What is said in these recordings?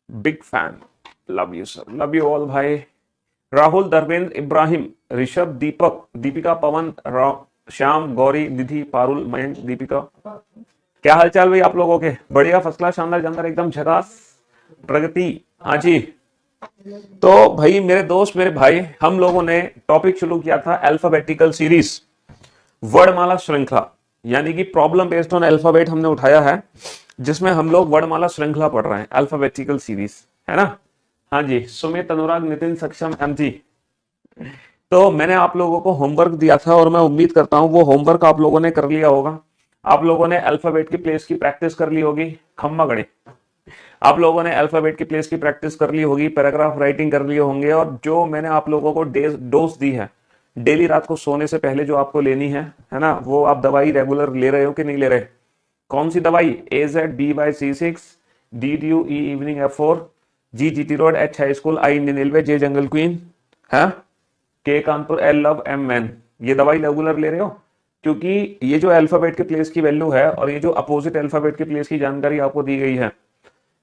Big fan. Love you sir, love you all भाई। राहुल, धर्मेंद्र, इब्राहिम, ऋषभ, दीपक, दीपिका, पवन, श्याम, गौरी, निधि, पारुल, मयंक, दीपिका। क्या हालचाल भाई आप लोगों के? बढ़िया, फर्स्ट क्लास, शानदार, जानदार, एकदम झकास। प्रगति। हाँ जी। तो भाई मेरे दोस्त, मेरे भाई, हम लोगों ने टॉपिक शुरू किया था अल्फाबेटिकल सीरीज, वर्णमाला श्रृंखला, यानी कि प्रॉब्लम बेस्ड ऑन अल्फाबेट हमने उठाया है, जिसमें हम लोग वर्णमाला श्रृंखला पढ़ रहे हैं, अल्फाबेटिकल सीरीज, है ना? हाँ जी, सुमित, अनुराग, नितिन, सक्षम, एमजी। तो मैंने आप लोगों को होमवर्क दिया था और मैं उम्मीद करता हूं वो होमवर्क आप लोगों ने कर लिया होगा। आप लोगों ने अल्फाबेट की प्लेस की प्रैक्टिस कर ली होगी, खम्मा गणे। आप लोगों ने अल्फाबेट की प्लेस की प्रैक्टिस कर ली होगी, पैराग्राफ राइटिंग कर लिए होंगे, और जो मैंने आप लोगों को डोज दी है डेली रात को सोने से पहले जो आपको लेनी है ना, वो आप दवाई रेगुलर ले रहे हो कि नहीं ले रहे? कौन सी दवाई? AZ BY C6, DDU E evening F4, GGT road, H high school, I Indian railway, J jungle queen, है के Kanpur, L love, M man. ये दवाई रेगुलर ले रहे हो? क्योंकि ये जो अल्फाबेट के प्लेस की वैल्यू है और ये जो अपोजिट अल्फाबेट के प्लेस की जानकारी आपको दी गई है,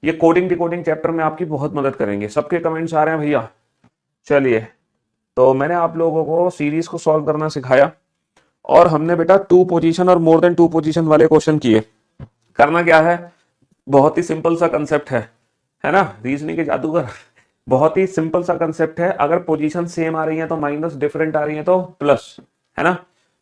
ये कोडिंग डिकोडिंग चैप्टर में आपकी बहुत मदद करेंगे। सबके कमेंट्स आ रहे हैं भैया? चलिए, तो मैंने आप लोगों को सीरीज को सॉल्व करना सिखाया, और हमने बेटा टू पोजीशन और मोर देन टू पोजीशन वाले क्वेश्चन किए। करना क्या है? बहुत ही सिंपल सा कंसेप्ट है ना, रीजनिंग के जादूगर। बहुत ही सिंपल सा कंसेप्ट है। अगर पोजीशन सेम आ रही है तो माइनस, डिफरेंट आ रही है तो प्लस, है ना?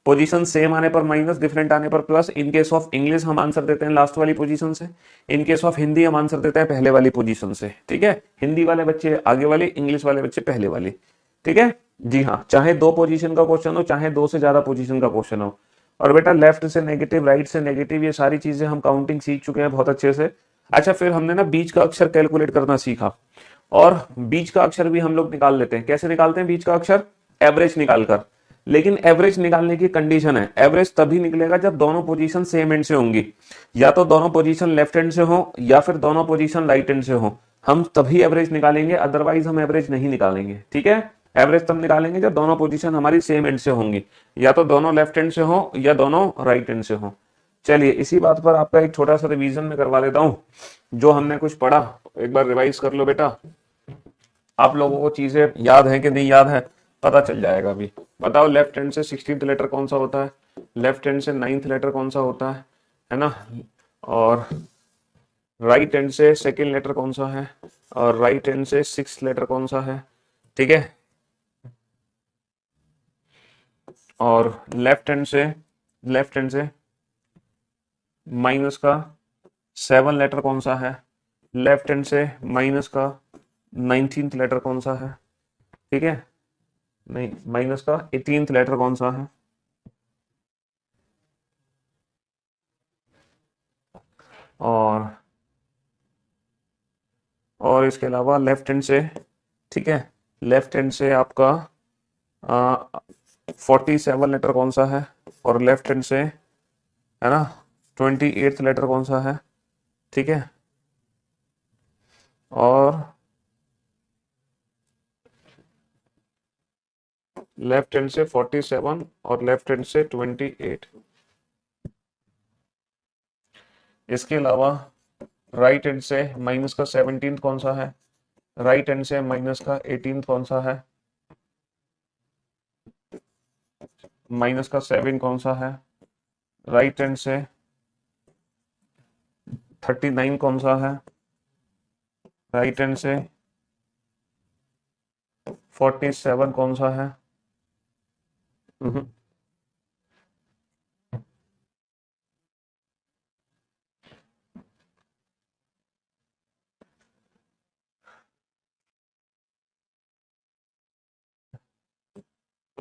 पोजीशन सेम आने पर माइनस, डिफरेंट आने पर plus. In case of English हम आंसर देते हैं लास्ट वाली पोजीशन से, इन केस ऑफ हिंदी हम आंसर देते हैं पहले वाली पोजीशन से। ठीक है, हिंदी वाले बच्चे आगे वाली, इंग्लिश वाले बच्चे पहले वाली। ठीक है जी हाँ, चाहे दो पोजीशन का क्वेश्चन हो, चाहे दो से ज्यादा पोजीशन का क्वेश्चन हो। और बेटा लेफ्ट से नेगेटिव, राइट से नेगेटिव, ये सारी चीजें हम काउंटिंग सीख चुके हैं बहुत अच्छे से। अच्छा, फिर हमने ना बीच का अक्षर कैलकुलेट करना सीखा, और बीच का अक्षर भी हम लोग निकाल लेते हैं। कैसे निकालते हैं बीच का अक्षर? एवरेज निकालकर। लेकिन एवरेज निकालने की कंडीशन है, एवरेज तभी निकलेगा जब दोनों पोजीशन सेम एंड से होंगी, या तो दोनों पोजीशन लेफ्ट हैंड से हो या फिर दोनों पोजीशन राइट हैंड से हो, हम तभी एवरेज निकालेंगे, अदरवाइज हम एवरेज नहीं निकालेंगे। ठीक है, एवरेज तब निकालेंगे जब दोनों पोजीशन हमारी सेम एंड से होंगी, या तो दोनों लेफ्ट हैंड से हो या दोनों राइट हैंड से हो। चलिए, इसी बात पर आपका एक छोटा सा रिवीजन में करवा देता हूं। जो हमने कुछ पढ़ा एक बार रिवाइज कर लो बेटा। आप लोगों को चीजें याद है कि नहीं याद है, पता चल जाएगा अभी। बताओ, लेफ्ट हैंड से 16th लेटर कौन सा होता है? लेफ्ट हैंड से 9th लेटर कौन सा होता है ना? और राइट हैंड से सेकेंड लेटर कौन सा है? और राइट हैंड से 6th लेटर कौन सा है? ठीक है, और लेफ्ट हैंड से माइनस का 7 लेटर कौन सा है? लेफ्ट हैंड से माइनस का 19th लेटर कौन सा है? ठीक है, नहीं, माइनस का 18th लेटर कौन सा है? और इसके अलावा लेफ्ट हैंड से, ठीक है, लेफ्ट हैंड से आपका 47 लेटर कौन सा है? और लेफ्ट हैंड से, है ना, 28th लेटर कौन सा है? ठीक है, और लेफ्ट हैंड से 47 और लेफ्ट हैंड से 28। इसके अलावा राइट हैंड से माइनस का 17 कौन सा है? राइट हैंड से माइनस का 18 कौन सा है? माइनस का 7 कौन सा है? राइट हैंड से 39 कौन सा है? राइट हैंड से 47 कौन सा है?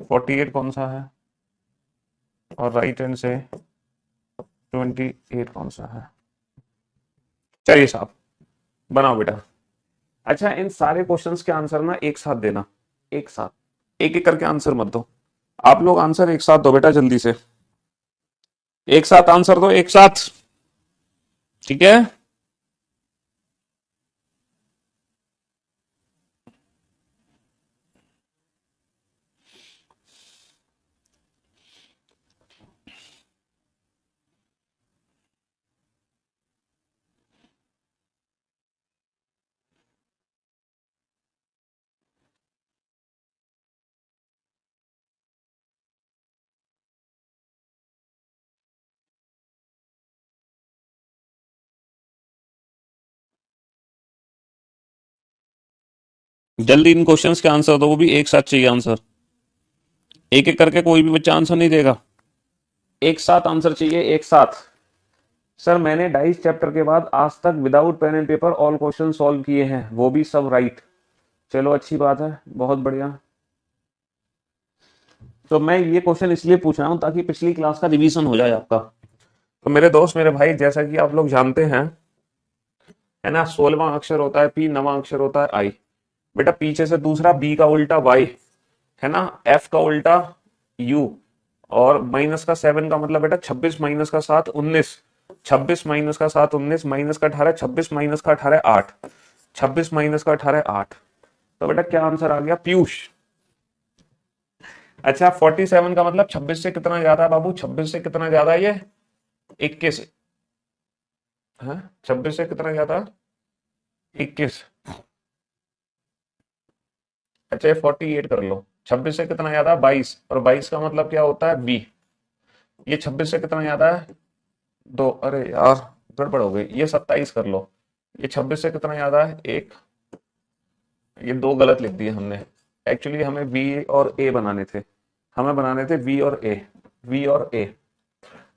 48 कौन सा है? और राइट हैंड से 28 कौन सा है? चलिए साहब, बनाओ बेटा। अच्छा, इन सारे क्वेश्चंस के आंसर ना एक साथ देना, एक साथ, एक एक करके आंसर मत दो। आप लोग आंसर एक साथ दो बेटा, जल्दी से एक साथ आंसर दो, एक साथ। ठीक है, जल्दी इन क्वेश्चंस के आंसर दो, वो भी एक साथ चाहिए आंसर। एक एक करके कोई भी बच्चा आंसर नहीं देगा, एक साथ आंसर चाहिए, एक साथ। सर मैंने 22 चैप्टर के बाद आज तक without pen and paper all question solve किए हैं, वो भी सब राइट। चलो अच्छी बात है, बहुत बढ़िया। तो मैं ये क्वेश्चन इसलिए पूछ रहा हूं ताकि पिछली क्लास का रिवीजन हो जाए आपका। तो मेरे दोस्त मेरे भाई, जैसा कि आप लोग जानते हैं, है ना, 16वां अक्षर होता है पी, 9वां अक्षर होता है आई। बेटा पीछे से दूसरा बी का उल्टा वाई, है ना, एफ का उल्टा यू, और माइनस का 7 का मतलब बेटा 26 माइनस का 7 19, 26 माइनस का 7 19, माइनस का 18 26, माइनस का 18 8, 26 माइनस का 18 8। तो बेटा क्या आंसर आ गया? पीयूष। अच्छा 47 का मतलब 26 से कितना ज्यादा है बाबू? 26 से कितना ज्यादा है ये? 21। हाँ 26 से कितना ज्यादा? 21। अच्छा ये 48 कर लो। 26 से कितना ज्यादा? 22, और 22 का मतलब क्या होता है? बी। ये 26 से कितना ज्यादा है? 2। अरे यार गड़बड़ हो गई, ये 27 कर लो। ये 26 से कितना ज्यादा है? 1। ये 2 गलत लिख दिए हमने। एक्चुअली हमें बी और ए बनाने थे, हमें बनाने थे वी और ए, वी और ए।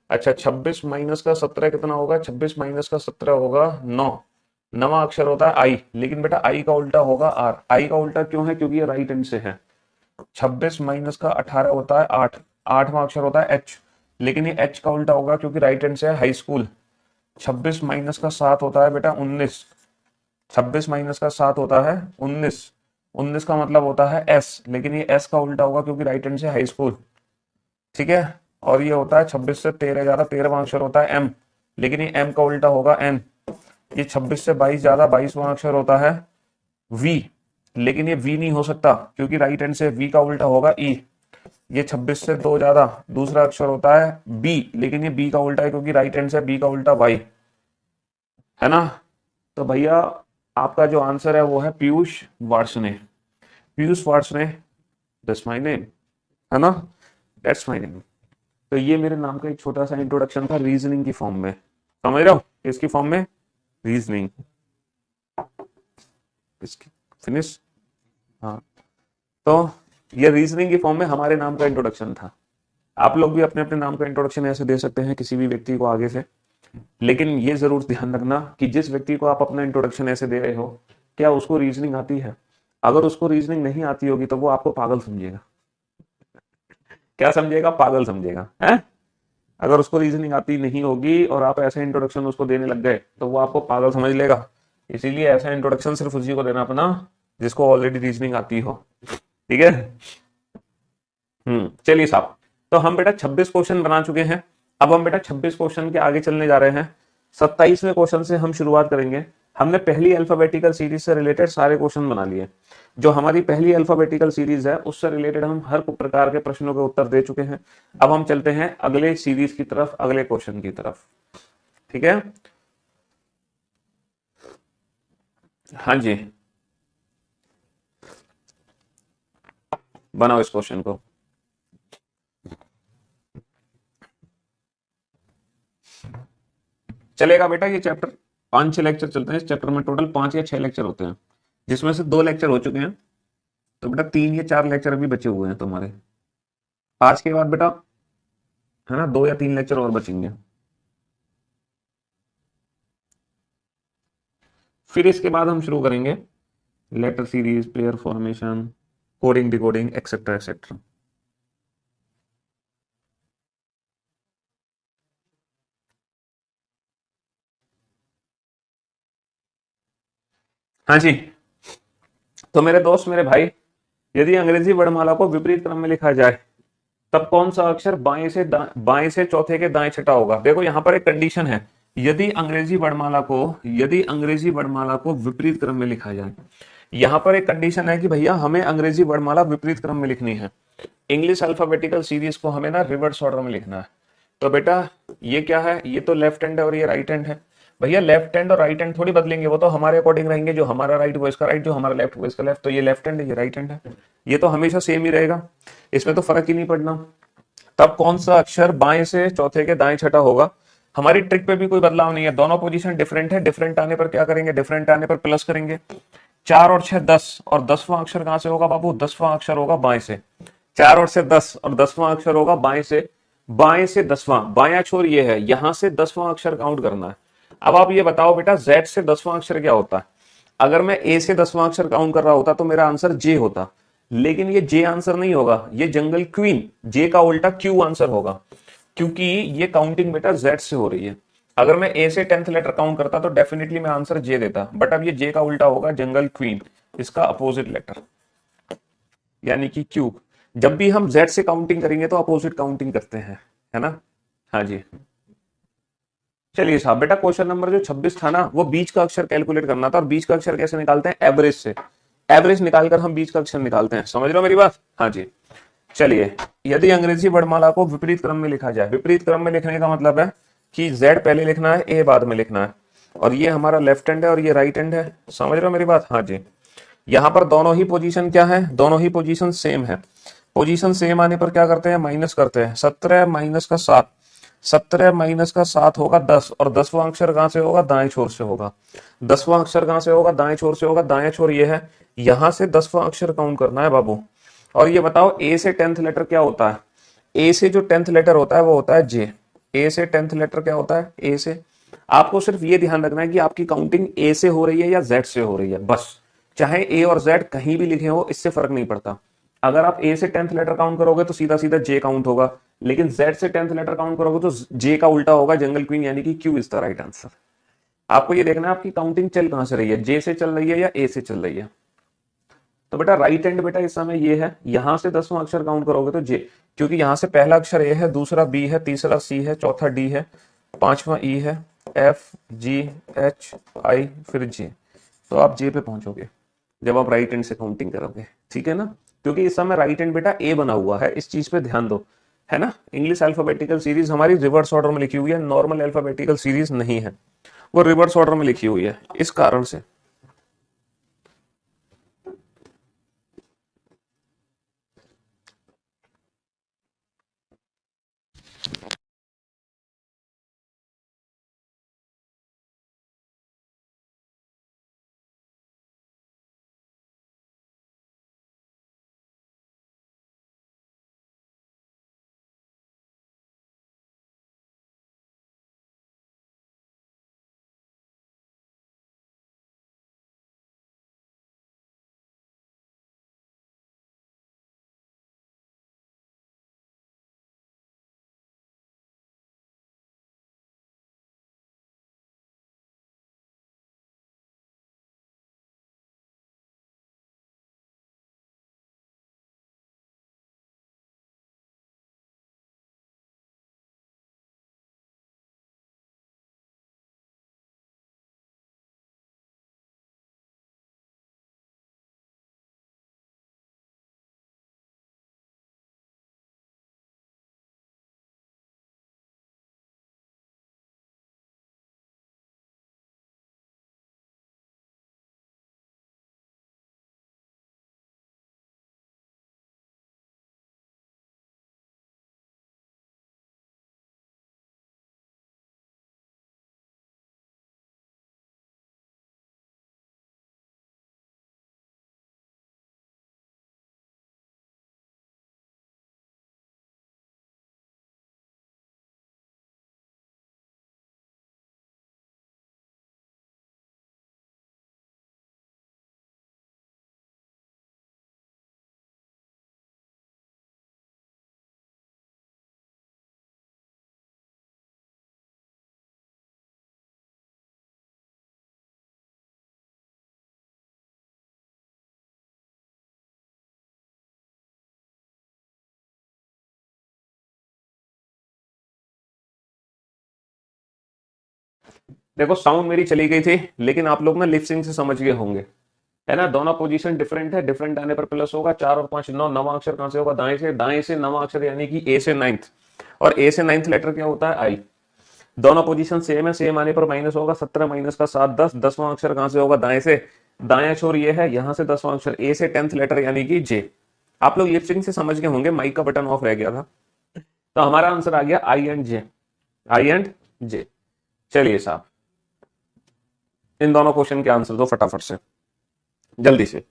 अच्छा 26 माइनस का 17 कितना होगा? 26 माइनस का 17 होगा 9। 9वां अक्षर होता है आई, लेकिन बेटा आई का उल्टा होगा आर। आई का उल्टा क्यों है? क्योंकि ये राइट हैंड से है। 26 माइनस का 18 होता है 8। 8वां अक्षर होता है एच, लेकिन ये एच का उल्टा होगा क्योंकि राइट हैंड से है, हाई स्कूल। 26 माइनस का 7 होता है बेटा 19। 26 माइनस का 7 होता है 19। 19 का मतलब होता है एस, लेकिन ये एस का उल्टा होगा क्योंकि राइट हैंड से हाई स्कूल। ठीक है। और ये होता है 26 से 13 ज्यादा, 13वां अक्षर होता है एम, लेकिन ये एम का उल्टा होगा एन। ये 26 से 22 ज्यादा, 22वां अक्षर होता है वी, लेकिन ये वी नहीं हो सकता क्योंकि राइट हैंड से वी का उल्टा होगा ई। ये 26 से 2 ज्यादा, दूसरा अक्षर होता है बी, लेकिन ये बी का उल्टा है क्योंकि राइट हैंड से बी का उल्टा वाई, है ना। तो भैया आपका जो आंसर है वो है Piyush Varshney. Piyush Varshney, that's my name, है ना, दैट्स माय नेम। तो ये मेरे नाम का एक छोटा सा इंट्रोडक्शन था रीजनिंग की फॉर्म में, समझ रहे हो? किसकी फॉर्म में? रीजनिंग। इसकी फिनिश। हाँ, तो ये रीजनिंग की फॉर्म में हमारे नाम का इंट्रोडक्शन था। आप लोग भी अपने अपने नाम का इंट्रोडक्शन ऐसे दे सकते हैं किसी भी व्यक्ति को आगे से, लेकिन ये जरूर ध्यान रखना कि जिस व्यक्ति को आप अपना इंट्रोडक्शन ऐसे दे रहे हो, क्या उसको रीजनिंग आती है? अगर उसको रीजनिंग नहीं आती होगी तो वो आपको पागल समझेगा। क्या समझेगा? पागल समझेगा, है। अगर उसको रीजनिंग आती नहीं होगी और आप ऐसे इंट्रोडक्शन उसको देने लग गए तो वो आपको पागल समझ लेगा। इसीलिए ऐसा इंट्रोडक्शन सिर्फ उसी को देना अपना जिसको ऑलरेडी रीजनिंग आती हो, ठीक है। चलिए साहब, तो हम बेटा 26 क्वेश्चन बना चुके हैं। अब हम बेटा 26 क्वेश्चन के आगे चलने जा रहे हैं। 27वें क्वेश्चन से हम शुरुआत करेंगे। हमने पहली अल्फाबेटिकल सीरीज से रिलेटेड सारे क्वेश्चन बना लिए। जो हमारी पहली अल्फाबेटिकल सीरीज है उससे रिलेटेड हम हर प्रकार के प्रश्नों के उत्तर दे चुके हैं। अब हम चलते हैं अगले सीरीज की तरफ, अगले क्वेश्चन की तरफ, ठीक है। हाँ जी, बनाओ इस क्वेश्चन को। चलेगा बेटा ये चैप्टर? 5-6 लेक्चर चलते हैं इस चैप्टर में, टोटल 5 या 6 लेक्चर होते हैं, जिसमें से 2 लेक्चर हो चुके हैं। तो बेटा 3 या 4 लेक्चर अभी बचे हुए हैं तुम्हारे। आज के बाद बेटा, है ना, 2 या 3 लेक्चर और बचेंगे। फिर इसके बाद हम शुरू करेंगे letter series, pair formation, coding decoding, etcetera etcetera. हाँ जी, तो मेरे दोस्त मेरे भाई, यदि अंग्रेजी वर्णमाला को विपरीत क्रम में लिखा जाए तब कौन सा अक्षर बाएं से चौथे के दाएं छठा होगा? देखो यहां पर एक कंडीशन है, यदि अंग्रेजी वर्णमाला को विपरीत क्रम में लिखा जाए, यहां पर एक कंडीशन है कि भैया हमें अंग्रेजी वर्णमाला विपरीत क्रम में लिखनी है। इंग्लिश अल्फाबेटिकल सीरीज को हमें ना रिवर्स ऑर्डर में लिखना है। तो बेटा ये क्या है? ये तो लेफ्ट हैंड है और ये राइट हैंड है। भैया लेफ्ट हैंड और राइट हैंड थोड़ी बदलेंगे, वो तो हमारे अकॉर्डिंग रहेंगे। जो हमारा राइट वो इसका राइट, जो हमारा लेफ्ट वो इसका लेफ्ट। तो ये लेफ्ट हैंड है, ये राइट हैंड है, ये तो हमेशा सेम ही रहेगा, इसमें तो फर्क ही नहीं पड़ना। तब कौन सा अक्षर बाएं से चौथे के दाएं छठा होगा? हमारी ट्रिक पे भी कोई बदलाव नहीं है, दोनों पोजीशन डिफरेंट है। डिफरेंट आने पर क्या करेंगे? डिफरेंट आने पर प्लस करेंगे। 4 और 6 10, और 10वां अक्षर कहां से होगा बाबू? 10वां अक्षर होगा बाएं से। 4 और 6 10, और 10वां अक्षर होगा बाएं से। बाएं से 10वां, बायां छोर ये है, यहां से 10वां अक्षर काउंट करना है। अब आप ये बताओ बेटा, जेड से 10वां अक्षर क्या होता है? अगर मैं ए से 10वां अक्षर काउंट कर रहा होता तो मेरा आंसर जे होता, लेकिन ये जे आंसर नहीं होगा, ये जंगल क्वीन, जे का उल्टा क्यू आंसर होगा, क्योंकि ये काउंटिंग बेटा जेड से हो रही है। अगर मैं ए से 10th लेटर काउंट करता तो डेफिनेटली मैं आंसर जे देता, बट अब ये जे का उल्टा होगा, जंगल क्वीन, इसका अपोजिट लेटर यानी कि क्यू। जब भी हम जेड से काउंटिंग करेंगे तो अपोजिट काउंटिंग करते हैं, है ना? हाँ जी। चलिए साहब, बेटा क्वेश्चन नंबर जो 26 था ना, वो बीच का अक्षर कैलकुलेट करना था, और बीच का अक्षर कैसे निकालते हैं? एवरेज से। एवरेज निकालकर हम बीच का अक्षर निकालते हैं, समझ रहे हो मेरी बात? हाँ जी। चलिए, यदि अंग्रेजी वर्णमाला को विपरीत क्रम में लिखा जाए, विपरीत क्रम में लिखने का मतलब है कि जेड पहले लिखना है, ए बाद में लिखना है, और ये हमारा लेफ्ट हैंड है और ये राइट हैंड है, समझ रहे हो मेरी बात? हाँ जी। यहां पर दोनों ही पोजीशन क्या है? दोनों ही पोजीशन सेम है। पोजीशन सेम आने पर क्या करते हैं? माइनस करते हैं। 17 माइनस का 7, 17 माइनस का 7 होगा 10, और 10वां अक्षर कहां से होगा? दाएं छोर से होगा। 10वां अक्षर कहां से होगा? दाएं छोर से होगा। दाएं छोर ये है, यहां से 10वां अक्षर काउंट करना है बाबू। और ये बताओ, ए से 10th लेटर क्या होता है? ए से जो 10th लेटर होता है वो होता है जे। ए से 10th लेटर क्या होता है? ए से। आपको सिर्फ ये ध्यान रखना है कि आपकी काउंटिंग ए से हो रही है या जेड से हो रही है, बस। चाहे ए और जेड कहीं भी लिखे हो, इससे फर्क नहीं पड़ता। अगर आप ए से 10th लेटर काउंट करोगे तो सीधा सीधा जे काउंट होगा, लेकिन जेड से 10th लेटर काउंट करोगे तो जे का उल्टा होगा, जंगल क्वीन, यानी कि Q is the right answer. आपको ये देखना है आपकी काउंटिंग चल कहां से रही है, जे से चल रही है या ए से चल रही है। तो बेटा राइट हैंड बेटा इस समय ये है, यहां से 10वां अक्षर काउंट करोगे तो जे, क्योंकि यहां से पहला अक्षर ए है, दूसरा बी है, तीसरा सी है, चौथा डी है, पांचवा ई है, एफ जी एच आई, फिर जे। तो आप जे पे पहुंचोगे जब आप राइट हैंड से काउंटिंग करोगे, ठीक है ना? क्योंकि इस समय राइट हैंड बेटा ए बना हुआ है, इस चीज पे ध्यान दो, है ना? इंग्लिश अल्फाबेटिकल सीरीज हमारी रिवर्स ऑर्डर में लिखी हुई है, नॉर्मल अल्फाबेटिकल सीरीज नहीं है, वो रिवर्स ऑर्डर में लिखी हुई है, इस कारण से। देखो साउंड मेरी चली गई थी, लेकिन आप लोग ना लिपसिंग से समझ गए होंगे, है ना? दोनों पोजीशन डिफरेंट है, डिफरेंट आने पर प्लस होगा। 4 और 5 9, नवा अक्षर कहां से होगा? दाएं से। दाएं से नवा अक्षर यानी कि ए से 9th, और ए से 9th लेटर क्या होता है? आई। दोनों पोजीशन सेम है, सेम आने पर माइनस होगा। 17 माइनस का 7 10, 10वां अक्षर कहां से होगा? दाएं से। दाया छोर ये है, यहां से 10वां अक्षर ए से 10th लेटर यानी कि जे। आप लोग लिपसिंग से समझ गए होंगे, माइक का बटन ऑफ रह गया था। तो हमारा आंसर आ गया आई एंड जे, आई एंड जे। चलिए साहब, इन दोनों क्वेश्चन के आंसर दो फटाफट से। जल्दी से।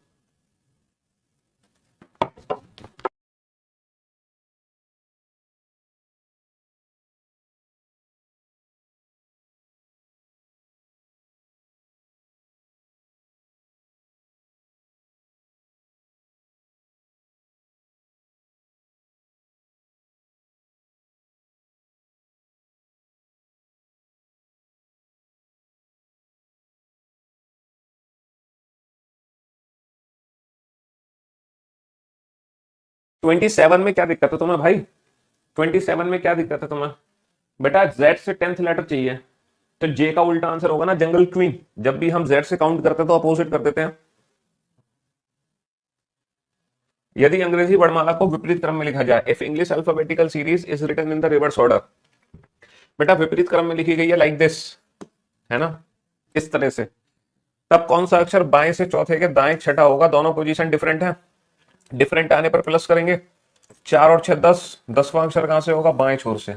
ट्वेंटी सेवन में क्या दिक्कत है तुम्हें भाई? 27 में क्या दिक्कत है तुम्हें? बेटा जेड से 10th लेटर चाहिए, तो जे का उल्टा आंसर होगा ना जंगल क्वीन। जब भी हम जेड से काउंट करते हैं तो अपोजिट कर देते हैं। यदि अंग्रेजी वर्णमाला को विपरीत क्रम में लिखा जाए, if English alphabetical series is written in the reverse order. बेटा विपरीत क्रम में लिखी गई है लाइक दिस, है ना, इस तरह से, तब कौन सा अक्षर बाएं से चौथे के दाएं छठा होगा? दोनों पोजीशन डिफरेंट है, डिफरेंट आने पर प्लस करेंगे। 4 और 6 10, 10वां अक्षर कहां से होगा? बाएं छोर से।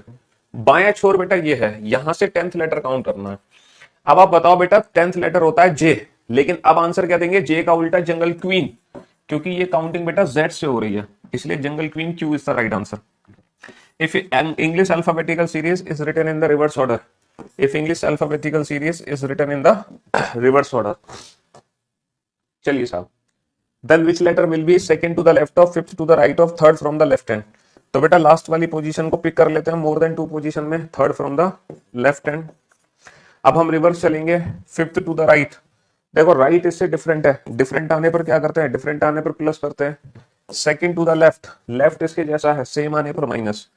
बाएं छोर बेटा ये है, यहां से 10th लेटर काउंट करना है। अब आप बताओ बेटा 10th लेटर होता है जे, लेकिन अब आंसर क्या देंगे? जे का उल्टा जंगल क्वीन, क्योंकि ये काउंटिंग बेटा जेड से हो रही है, इसलिए jungle queen Q is the right answer. If English alphabetical series is written in the reverse order, if English alphabetical series is written in the reverse order, चलिए साहब, then which letter will be second to the left of, fifth to the right of, third from the left hand? तो बेटा last वाली position को pick कर लेते हैं, more than 2 position में, third from the left hand. अब हम रिवर्स चलेंगे, फिफ्थ टू द राइट। देखो राइट इससे डिफरेंट है, डिफरेंट आने पर क्या करते हैं? डिफरेंट आने पर प्लस करते हैं। Second to the left, left इसके जैसा है, सेम आने पर माइनस।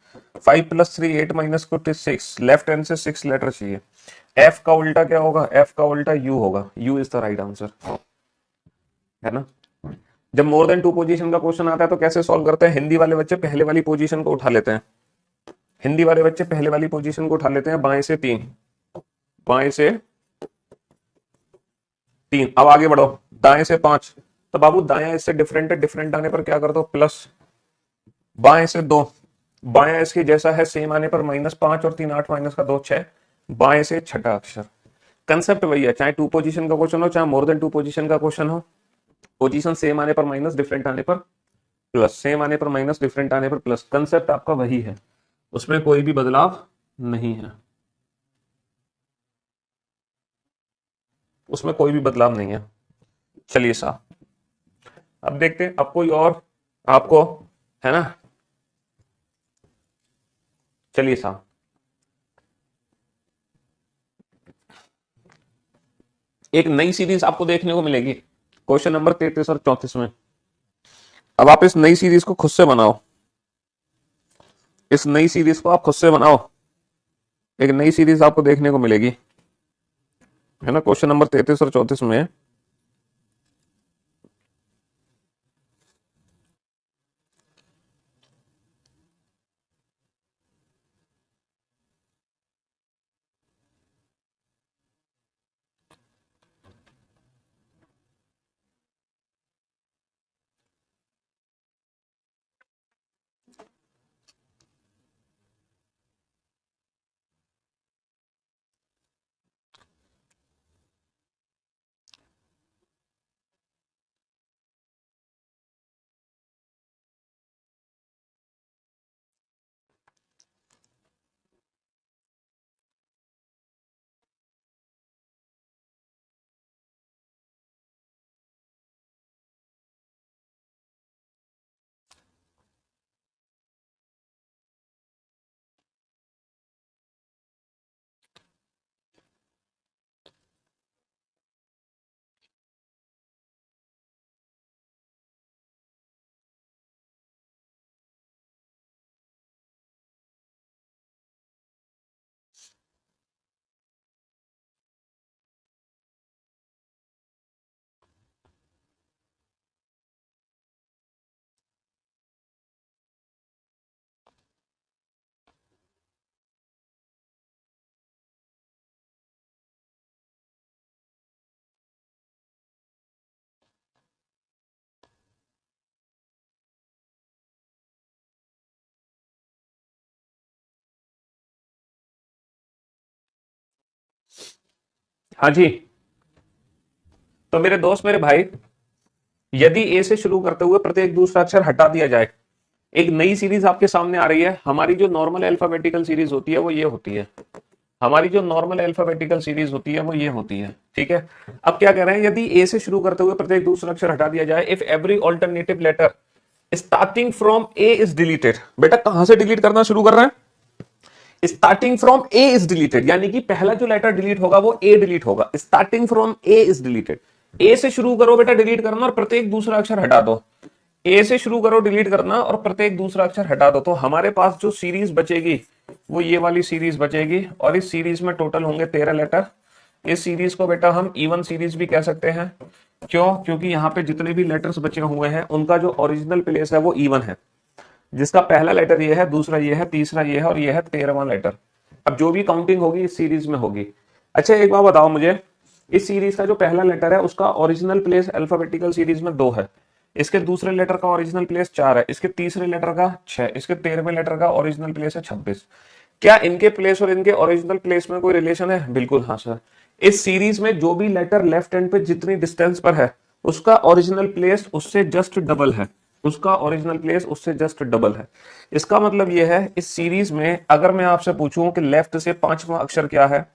5 + 3 8 -6, लेफ्ट हैंड से 6 लेटर चाहिए। एफ का उल्टा क्या होगा? एफ का उल्टा यू होगा, you is the right answer, है ना। जब मोर देन 2 पोजीशन का क्वेश्चन आता है तो कैसे सॉल्व करते हैं? हिंदी वाले बच्चे पहले वाली पोजीशन को उठा लेते हैं, हिंदी वाले बच्चे पहले वाली पोजीशन को उठा लेते हैं, बाएं से 3, बाएं से 3। अब आगे बढ़ो, दाएं से 5। तो बाबू दाएं इससे डिफरेंट है, डिफरेंट आने पर क्या कर दो? प्लस। बाएं से 2, बाएं इसके जैसा है, सेम आने पर -5 और 3 8 -2 6। बाएं से छठा अक्षर। कंसेप्ट वही है, चाहे 2 पोजीशन का क्वेश्चन हो, चाहे मोर देन 2 पोजीशन का क्वेश्चन हो, पोजीशन सेम आने पर माइनस, डिफरेंट आने पर प्लस, सेम आने पर माइनस, डिफरेंट आने पर प्लस। कंसेप्ट आपका वही है, उसमें कोई भी बदलाव नहीं है, उसमें कोई भी बदलाव नहीं है। चलिए साहब, अब देखते हैं, अब कोई और आपको, है ना। चलिए साहब, एक नई सीरीज आपको देखने को मिलेगी क्वेश्चन नंबर 33 और 34 में। अब आप इस नई सीरीज को खुद से बनाओ, इस नई सीरीज को आप खुद से बनाओ, एक नई सीरीज आपको देखने को मिलेगी, है ना, क्वेश्चन नंबर 33 और 34 में। हाँ जी, तो मेरे दोस्त, मेरे भाई, यदि ए से शुरू करते हुए प्रत्येक दूसरा अक्षर हटा दिया जाए, एक नई सीरीज आपके सामने आ रही है। हमारी जो नॉर्मल अल्फाबेटिकल सीरीज होती है वो ये होती है, हमारी जो नॉर्मल अल्फाबेटिकल सीरीज होती है वो ये होती है, ठीक है। अब क्या कह रहे हैं, यदि ए से शुरू करते हुए प्रत्येक दूसरा अक्षर हटा दिया जाए, if every alternative letter starting from A is deleted. बेटा कहां से डिलीट करना शुरू कर रहे हैं, starting from A is deleted, यानी कि पहला जो लेटर डिलीट होगा वो ए डिलीट होगा। Starting from A is deleted, A से शुरू करो बेटा डिलीट करना और प्रत्येक दूसरा अक्षर हटा दो। ए से शुरू करो डिलीट करना और प्रत्येक दूसरा अक्षर हटा दो, तो हमारे पास जो सीरीज बचेगी वो ये वाली सीरीज बचेगी, और इस सीरीज में टोटल होंगे 13 लेटर। इस सीरीज को बेटा हम इवन सीरीज भी कह सकते हैं। क्यों? क्योंकि यहाँ पे जितने भी लेटर्स बचे हुए हैं उनका जो ओरिजिनल प्लेस है वो इवन है, जिसका पहला लेटर ये है, दूसरा ये है, तीसरा ये है और ये है 13वां लेटर। अब जो भी काउंटिंग होगी इस सीरीज में होगी। अच्छा एक बात बताओ मुझे, इस सीरीज का जो पहला लेटर है उसका ओरिजिनल प्लेस अल्फाबेटिकल सीरीज में 2 है, इसके दूसरे लेटर का ओरिजिनल प्लेस 4 है, इसके तीसरे लेटर का 6, इसके 13वें लेटर का ओरिजिनल प्लेस है 26। क्या इनके प्लेस और इनके ओरिजिनल प्लेस में कोई रिलेशन है? बिल्कुल हाँ सर। इस सीरीज में जो भी लेटर लेफ्ट हैंड पे जितनी डिस्टेंस पर है उसका ओरिजिनल प्लेस उससे जस्ट डबल है, उसका ओरिजिनल प्लेस उससे जस्ट डबल है। इसका मतलब यह है इस सीरीज में अगर मैं आपसे पूछूं कि लेफ्ट से 5वां अक्षर क्या है,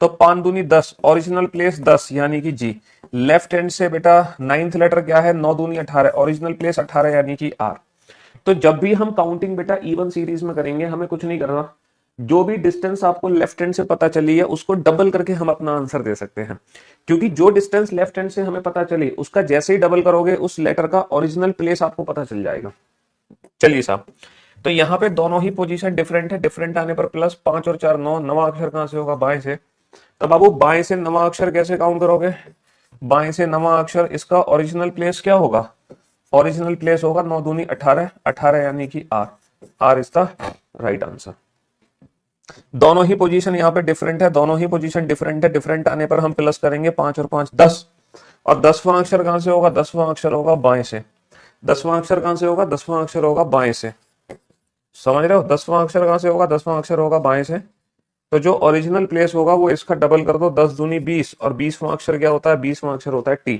तो 5 दूनी 10, ओरिजिनल प्लेस 10 यानी कि जी। लेफ्ट हैंड से बेटा 9th लेटर क्या है, 9 दूनी 18, ओरिजिनल प्लेस 18 यानी कि आर। तो जब भी हम काउंटिंग बेटा इवन सीरीज में करेंगे हमें कुछ नहीं करना, जो भी डिस्टेंस आपको लेफ्ट हैंड से पता चली है उसको डबल करके हम अपना आंसर दे सकते हैं, क्योंकि जो डिस्टेंस लेफ्ट हैंड से हमें पता चली उसका जैसे ही डबल करोगे उस लेटर का ओरिजिनल प्लेस आपको पता चल जाएगा। चलिए साहब, तो यहाँ पे दोनों ही पोजीशन डिफरेंट है, डिफरेंट आने पर प्लस 5 और 4 9, नवा अक्षर कहां से होगा, बाएं से। तो बाबू बाएं से नवा अक्षर कैसे काउंट करोगे, बाएं से नवा अक्षर इसका ओरिजिनल प्लेस क्या होगा, ओरिजिनल प्लेस होगा 9 दूनी 18, 18 यानी कि R, R is the right answer. दोनों ही पोजीशन यहाँ पे डिफरेंट है, दोनों ही पोजीशन डिफरेंट है, डिफरेंट आने पर हम प्लस करेंगे 5 और 5 10, और 10वां अक्षर कहां से होगा, 10वां अक्षर होगा बाएं से। 10वां अक्षर कहां से होगा, 10वां अक्षर होगा बाएं से, समझ रहे हो, 10वां अक्षर कहां से होगा, 10वां अक्षर होगा बाएं से। तो जो ओरिजिनल प्लेस होगा वो इसका डबल कर दो, 10 दूनी 20, और 20वां अक्षर क्या होता है, 20वां अक्षर होता है टी।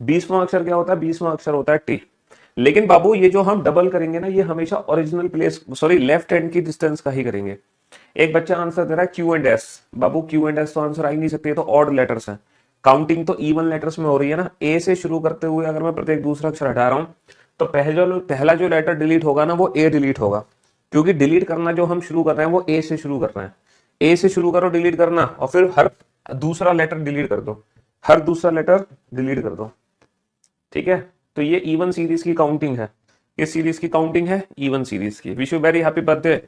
20वां अक्षर क्या होता है, 20वां अक्षर होता है टी। लेकिन बाबू ये जो हम डबल करेंगे ना ये हमेशा original place sorry left hand की डिस्टेंस का ही करेंगे। एक बच्चा आंसर दे रहा है Q and S, Babu Q and S तो आंसर आ ही नहीं सकती, तो ऑड लेटर्स हैं, काउंटिंग तो इवन लेटर्स में हो रही है ना। ए से शुरू करते हुए अगर मैं प्रत्येक दूसरा अक्षर हटा रहा हूं तो पहला जो लेटर डिलीट होगा ना वो ए डिलीट होगा, क्योंकि डिलीट करना जो हम शुरू कर रहे हैं वो ए से शुरू कर रहे हैं। ए से शुरू करो डिलीट करना और फिर हर दूसरा लेटर डिलीट कर दो, हर दूसरा लेटर डिलीट कर दो, ठीक है। तो ये इवन सीरीज की काउंटिंग है, किस सीरीज की काउंटिंग है, इवन सीरीज की। Wish you very happy birthday,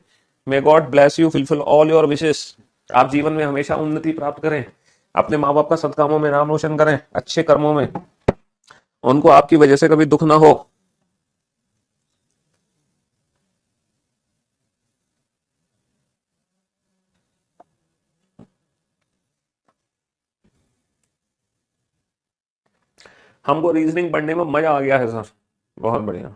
may God bless you, fulfil all your wishes. आप जीवन में हमेशा उन्नति प्राप्त करें, अपने माँ बाप का सत्कामों में नाम रोशन करें, अच्छे कर्मों में, उनको आपकी वजह से कभी दुख ना हो। हमको रीजनिंग पढ़ने में मजा आ गया है सर, बहुत बढ़िया।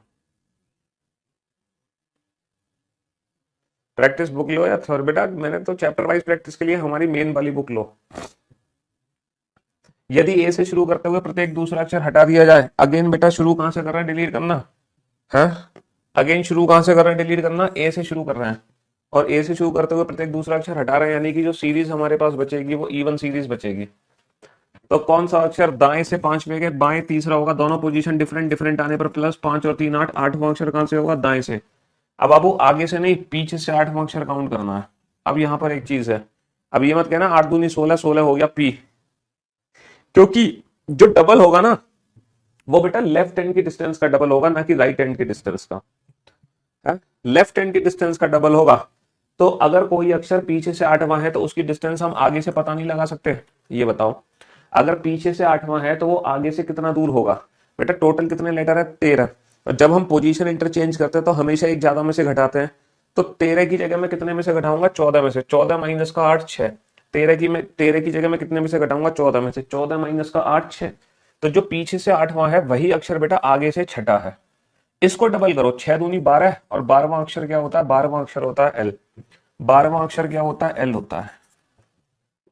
प्रैक्टिस बुक लो या सर, बेटा मैंने तो चैप्टर वाइज प्रैक्टिस के लिए हमारी मेन वाली बुक लो। यदि ए से शुरू करते हुए प्रत्येक दूसरा अक्षर हटा दिया जाए, अगेन बेटा शुरू कहां से कर रहे हैं, डिलीट करना है। अगेन शुरू कहां से कर रहे हैं, डिलीट करना, ए से शुरू कर रहे हैं, और ए से शुरू करते हुए प्रत्येक दूसरा अक्षर हटा रहे हैं, यानी कि जो सीरीज हमारे पास बचेगी वो इवन सीरीज बचेगी। तो कौन सा अक्षर दाएं से 5 पे गए, बाएं तीसरा होगा, दोनों पोजीशन डिफरेंट, डिफरेंट आने पर प्लस 5 और 3 8, 8वां अक्षर कहां से होगा, दाएं से। अब बाबू आगे से नहीं पीछे से 8वां अक्षर काउंट करना है। अब यहाँ पर एक चीज है, अब ये मत कहना 8 दूनी 16, 16 हो गया पी, क्योंकि जो डबल होगा ना वो बेटा लेफ्ट हैंड की डिस्टेंस का डबल होगा, ना कि राइट हैंड की डिस्टेंस का। लेफ्ट हैंड की डिस्टेंस का डबल होगा, तो अगर कोई अक्षर पीछे से 8वां है तो उसकी डिस्टेंस हम आगे से पता नहीं लगा सकते, ये बताओ। अगर पीछे से 8वां है तो वो आगे से कितना दूर होगा, बेटा टोटल कितने लेटर है, 13। और जब हम पोजीशन इंटरचेंज करते हैं तो हमेशा एक ज्यादा में से घटाते हैं, तो 13 की जगह में कितने में से घटाऊंगा, 14 में से, 14 माइनस का 8 6, 13 की जगह में कितने में से घटाऊंगा, 14 में से, 14 माइनस का 8 6। तो जो पीछे से 8वां है वही अक्षर बेटा आगे से छठा है, इसको डबल करो, 6 दूनी 12, और 12वां अक्षर क्या होता है, 12वां अक्षर होता है एल, 12वां अक्षर क्या होता है, एल होता है।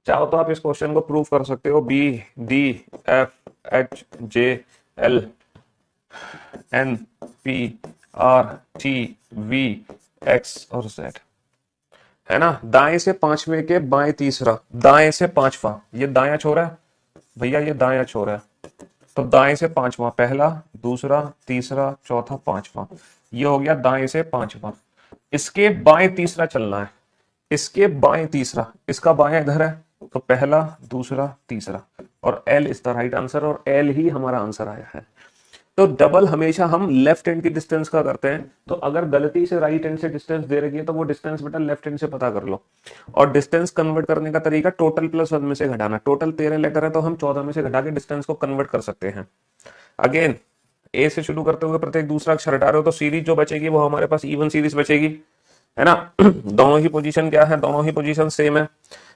चाहो तो आप इस क्वेश्चन को प्रूव कर सकते हो, B D F H J L, N P R T V X और जेड, है ना। दाएं से पांचवें के बाएं तीसरा, दाएं से पांचवा, ये दायां छोर है भैया, ये दायां छोर है। तो दाएं से पांचवा, पहला, दूसरा, तीसरा, चौथा, पांचवा, ये हो गया दाएं से पांचवा। इसके बाएं तीसरा चलना है, इसके बाएं तीसरा, इसका बाएं इधर है, तो पहला, दूसरा, तीसरा, और L is the right answer, और एल ही हमारा आंसर आया है। तो डबल हमेशा हम लेफ्ट हैंड की डिस्टेंस का करते हैं, तो अगर गलती से राइट हैंड से डिस्टेंस दे रखी है तो वो डिस्टेंस बेटा लेफ्ट हैंड से पता कर लो। और डिस्टेंस कन्वर्ट करने का तरीका टोटल प्लस 1 में से घटाना। टोटल 13 लेटर है तो हम 14 में से घटा के डिस्टेंस को कन्वर्ट कर सकते हैं। अगेन, ए से शुरू करते हुए प्रत्येक दूसरा अक्षर हटा रहे हो तो सीरीज जो बचेगी वो हमारे पास इवन सीरीज बचेगी, है ना। दोनों ही पोजीशन क्या है, दोनों ही पोजीशन सेम है।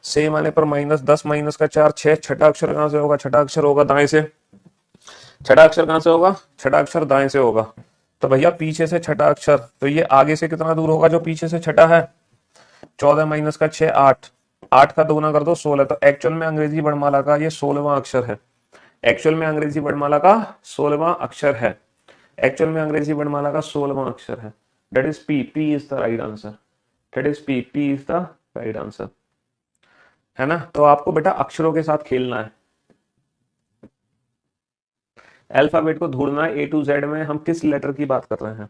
सेम आने पर -10 -4 6, छठा अक्षर कहां से होगा, छठा अक्षर होगा दाएं से। छठा अक्षर कहां से होगा, छठा अक्षर दाएं से होगा। तो भैया पीछे से छठा अक्षर, तो ये आगे से कितना दूर होगा जो पीछे से छठा है, 14 - 6 8, 8 का दोगुना कर दो 16। तो एक्चुअल में अंग्रेजी वर्णमाला का ये 16वां अक्षर है। एक्चुअल में अंग्रेजी वर्णमाला का 16वां अक्षर है। एक्चुअल में अंग्रेजी वर्णमाला का 16वां अक्षर है। That is P, P is the right answer. That is P, P is the right answer, है ना। तो आपको बेटा अक्षरों के साथ खेलना है, अल्फाबेट को ढूंढना है। ए टू जेड में हम किस लेटर की बात कर रहे हैं।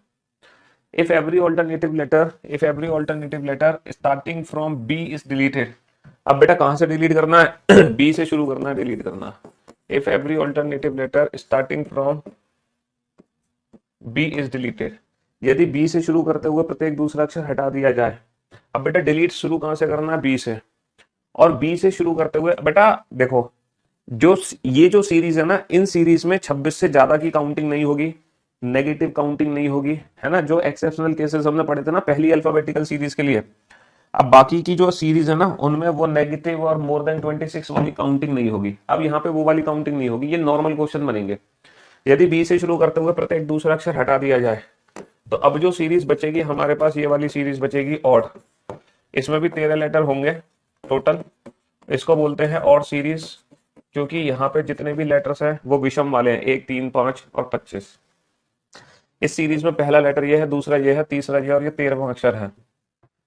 If every alternative letter, if every alternative letter starting from B is deleted. अब बेटा कहां से डिलीट करना है, बी से शुरू करना है, डिलीट करना है। If every alternative letter starting from B is deleted, यदि बी से शुरू करते हुए प्रत्येक दूसरा अक्षर हटा दिया जाए। अब बेटा डिलीट शुरू कहां से करना है, बी से। और बी से शुरू करते हुए बेटा देखो, जो ये जो सीरीज है ना, इन सीरीज में 26 से ज्यादा की काउंटिंग नहीं होगी, नेगेटिव काउंटिंग नहीं होगी, है ना। जो एक्सेप्शनल केसेस हमने पढ़े थे ना पहली अल्फाबेटिकल सीरीज के लिए, अब बाकी की जो सीरीज है ना उनमें वो नेगेटिव और मोर देन 26 वाली काउंटिंग नहीं होगी। अब यहाँ पे वो वाली काउंटिंग नहीं होगी, ये नॉर्मल क्वेश्चन बनेंगे। यदि बी से शुरू करते हुए प्रत्येक दूसरा अक्षर हटा दिया जाए, तो अब जो सीरीज बचेगी हमारे पास, ये वाली सीरीज बचेगी ऑड। इसमें भी 13 लेटर होंगे टोटल, इसको बोलते हैं ऑड सीरीज, क्योंकि यहाँ पे जितने भी लेटर्स हैं वो विषम वाले हैं, 1 3 5 और 25। इस सीरीज में पहला लेटर ये है, दूसरा ये है, तीसरा ये, और ये 13वां अक्षर है।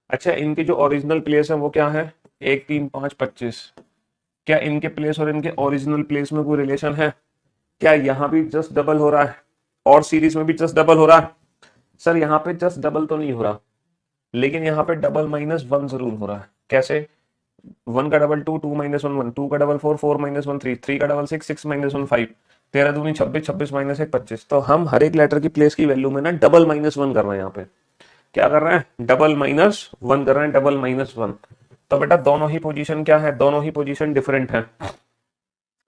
अच्छा, इनकी जो ओरिजिनल प्लेस है वो क्या है, 1 3 5 25। क्या इनके प्लेस और इनके ओरिजिनल प्लेस में कोई रिलेशन है? क्या यहाँ भी जस्ट डबल हो रहा है, और सीरीज में भी जस्ट डबल हो रहा है? सर यहाँ पे जस्ट डबल तो नहीं हो रहा, लेकिन यहाँ पे डबल -1 जरूर हो रहा है। कैसे? 1 का डबल 2, 2 - 1 1, 2 का डबल 4, 4 - 1 3, 3 का डबल 6, 6 - 1 5, 13 दूनी 26, 26 - 1 25। तो हम हर एक लेटर की प्लेस की वैल्यू में ना डबल -1 कर रहे हैं। यहाँ पे क्या कर रहे हैं, डबल -1 कर रहे हैं, डबल -1। तो बेटा दोनों ही पोजीशन क्या है, दोनों ही पोजीशन डिफरेंट है,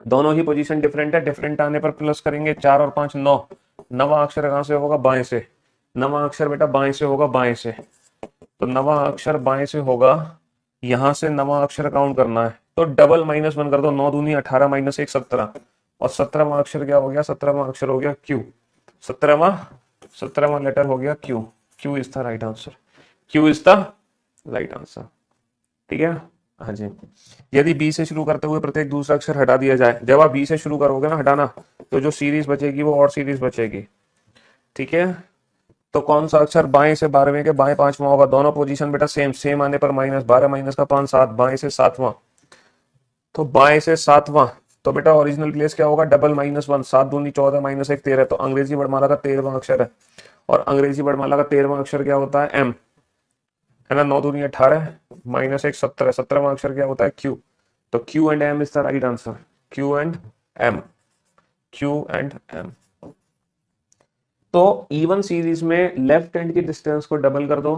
दोनों ही पोजीशन डिफरेंट है। डिफरेंट आने पर प्लस करेंगे, 4 और 5 9। नवा अक्षर कहां से होगा, बाएं से। नवा अक्षर बेटा बाएं से होगा, बाएं से। तो नवा अक्षर बाएं से होगा, यहां से नवा अक्षर काउंट करना है, तो डबल -1 कर दो, 9 दूनी 18 - 1 17। और 17वां अक्षर क्या हो गया, 17वां अक्षर हो गया क्यू। 17वां 17वां लेटर हो गया Q. Q is the right answer, Q is the right answer, ठीक है। हाँ जी। यदि बी से शुरू करते हुए प्रत्येक दूसरा अक्षर हटा दिया जाए, जब आप बी से शुरू करोगे ना हटाना, तो जो सीरीज बचेगी वो और सीरीज बचेगी, ठीक है। तो कौन सा अक्षर बाएं से 12वें के बाएं पांचवा होगा, दोनों पोजीशन बेटा सेम, सेम आने पर -12 - का 5 7, बाएं से सातवां। तो बाएं से सातवां, तो बेटा ओरिजिनल प्लेस क्या होगा, डबल -1, 7 दूनी 14 - 1 13। तो अंग्रेजी वर्णमाला का 13वां अक्षर है, और अंग्रेजी वर्णमाला का 13वां अक्षर क्या होता है, एम, है ना। 9 दूनी 18 - 1 17, 17वां अक्षर क्या होता है, क्यू। तो Q and M is the right answer, Q and M, Q and M. तो इवन सीरीज में लेफ्ट हैंड की डिस्टेंस को डबल कर दो,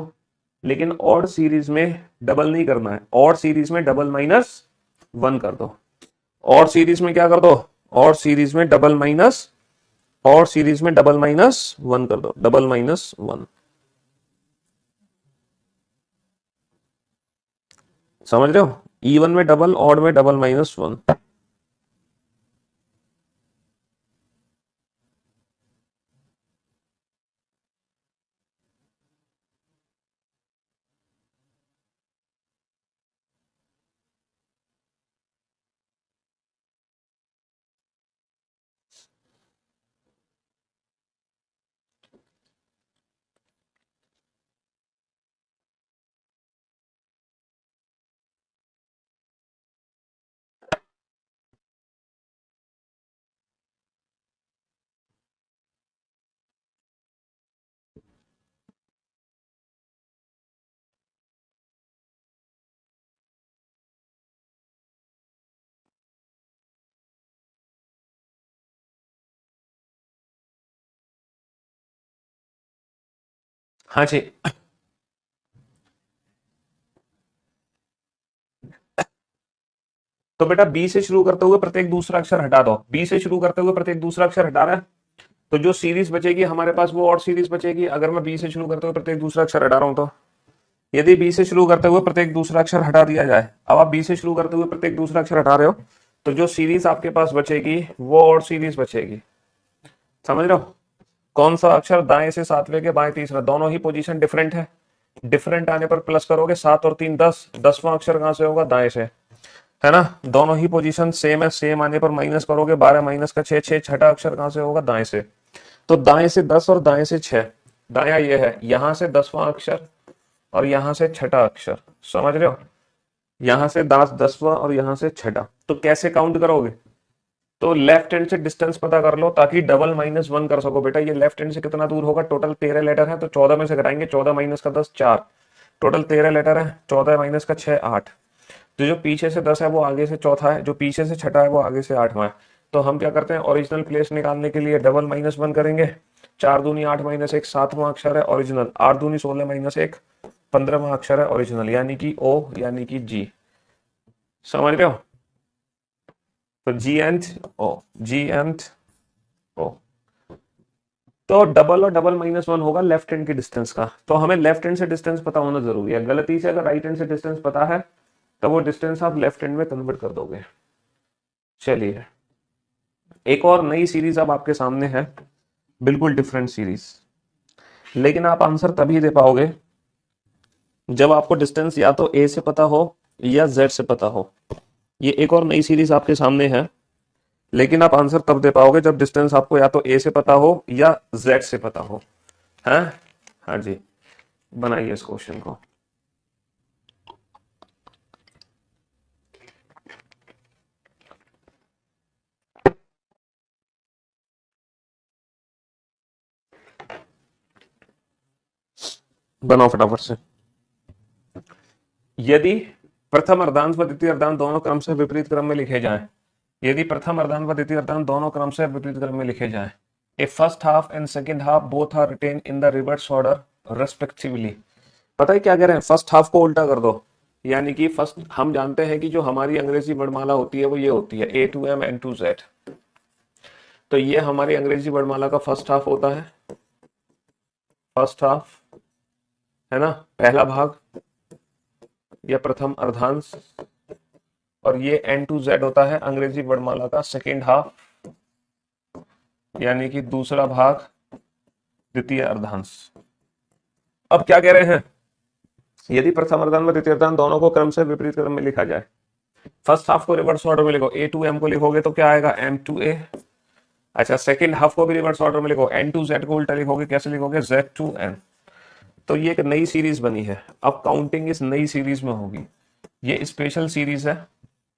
लेकिन ऑड सीरीज में डबल नहीं करना है, ऑड सीरीज में डबल -1 कर दो। और सीरीज में क्या कर दो, और सीरीज में डबल माइनस, और सीरीज में डबल -1 कर दो, डबल -1। समझ रहे हो, इवन में डबल, ऑड में डबल -1। हाँ जी। तो बेटा बी से शुरू करते हुए प्रत्येक दूसरा अक्षर हटा दो। बी से शुरू करते हुए प्रत्येक दूसरा अक्षर हटा रहा है, तो जो सीरीज बचेगी हमारे पास वो और सीरीज बचेगी। अगर मैं बी से शुरू करते हुए प्रत्येक दूसरा अक्षर हटा रहा हूं तो यदि बी से शुरू करते हुए प्रत्येक दूसरा अक्षर हटा दिया जाए, अब आप बी से शुरू करते हुए प्रत्येक दूसरा अक्षर हटा रहे हो, तो जो सीरीज आपके पास बचेगी वो और सीरीज बचेगी। समझ रहे हो? कौन सा अक्षर दाएं से सातवें के बाएं तीसरा, दोनों ही पोजीशन डिफरेंट है। डिफरेंट आने पर प्लस करोगे, 7 और 3 10, 10वां अक्षर कहां से होगा, दाएं से, है ना। दोनों ही पोजीशन सेम है, सेम आने पर माइनस करोगे, 12 माइनस का 6, 6 छठा अक्षर कहां से होगा, दाएं से। तो दाएं से 10 और दाएं से 6, दाया ये है, यहां से 10वां अक्षर और यहां से छठा अक्षर। समझ रहे हो? यहां से 10वां और यहां से छठा। तो कैसे काउंट करोगे? तो लेफ्ट हैंड से डिस्टेंस पता कर लो ताकि डबल माइनस वन कर सको। बेटा ये लेफ्ट हैंड से कितना दूर होगा, टोटल 13 लेटर है तो 14 में से घटाएंगे, 14 माइनस का 10 4, टोटल 13 लेटर है, 14 माइनस का 6 8। तो जो पीछे से 10 है वो आगे से चौथा है, जो पीछे से छठा है वो आगे से आठवां है। तो हम क्या करते हैं, ओरिजिनल प्लेस निकालने के लिए डबल माइनस वन करेंगे। 4 दूनी 8 माइनस 1, 7वां अक्षर है ओरिजिनल। 8 दूनी 16 माइनस 1, 15वां अक्षर है ओरिजिनल, यानी कि ओ, यानी कि जी। समझ रहे हो? तो जी एंड ओ, जी एंड ओ। तो डबल और डबल माइनस वन होगा लेफ्ट हैंड की डिस्टेंस का। तो हमें लेफ्ट हैंड से डिस्टेंस पता होना जरूरी है। गलती से अगर राइट हैंड से डिस्टेंस पता है तो वो डिस्टेंस आप लेफ्ट हैंड में कन्वर्ट कर दोगे। चलिए, एक और नई सीरीज अब आपके सामने है, बिल्कुल डिफरेंट सीरीज। लेकिन आप आंसर तभी दे पाओगे जब आपको डिस्टेंस या तो ए से पता हो या जेड से पता हो। ये एक और नई सीरीज आपके सामने है, लेकिन आप आंसर तब दे पाओगे जब डिस्टेंस आपको या तो ए से पता हो या जेड से पता हो। है? हाँ जी, बनाइए इस क्वेश्चन को। बनाओ फटाफट से। यदि प्रथम अर्धांश व द्वितीय अर्धांश दोनों क्रम से विपरीत क्रम में लिखे जाएं, यदि प्रथम अर्धांश व द्वितीय अर्धांश दोनों क्रम से विपरीत क्रम में लिखे जाएं, a first half and second half both are written in the reverse order respectively. पता है क्या कह रहे हैं, फर्स्ट हाफ को उल्टा कर दो। यानी कि फर्स्ट, हम जानते हैं कि जो हमारी अंग्रेजी वर्णमाला होती है वो ये होती है A to M N to Z. तो ये हमारी अंग्रेजी वर्णमाला का फर्स्ट हाफ होता है, फर्स्ट हाफ, है ना, पहला भाग या प्रथम अर्धांश। और ये एन टू जेड होता है अंग्रेजी वर्णमाला का सेकेंड हाफ, यानी कि दूसरा भाग, द्वितीय अर्धांश। अब क्या कह रहे हैं, यदि प्रथम अर्धांश व द्वितीय अर्धांश दोनों को क्रम से विपरीत क्रम में लिखा जाए, फर्स्ट हाफ को रिवर्स ऑर्डर में लिखो, ए टू एम को लिखोगे तो क्या आएगा, एम टू ए। अच्छा, सेकेंड हाफ को भी रिवर्स ऑर्डर में लिखो, एन टू जेड को उल्टा लिखोगे, कैसे लिखोगे, जेड टू एन। तो ये एक नई सीरीज बनी है। अब काउंटिंग इस नई सीरीज में होगी। ये स्पेशल सीरीज है